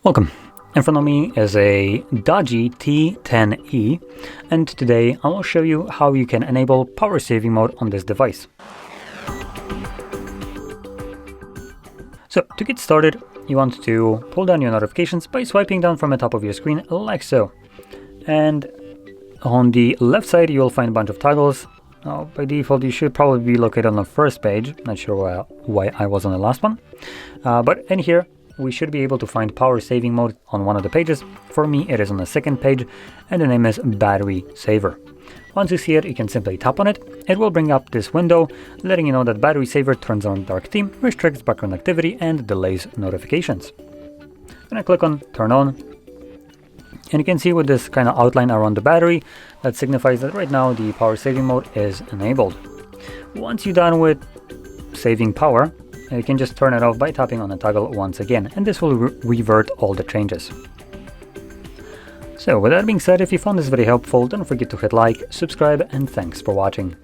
Welcome. In front of me is a DOOGEE T10E, and today I will show you how you can enable power saving mode on this device. So to get started, you want to pull down your notifications by swiping down from the top of your screen like so. And on the left side you will find a bunch of toggles. Now, by default you should probably be located on the first page. Not sure why I was on the last one. But in here we should be able to find power saving mode on one of the pages. For me it is on the second page and the name is battery saver. Once you see it, you can simply tap on it. It will bring up this window letting you know that battery saver turns on dark theme, restricts background activity and delays notifications. I'm gonna click on turn on, and you can see with this kind of outline around the battery that signifies that right now the power saving mode is enabled. Once you're done with saving power, you can just turn it off by tapping on the toggle once again, and this will revert all the changes. So with that being said, if you found this video helpful, don't forget to hit like, subscribe, and thanks for watching.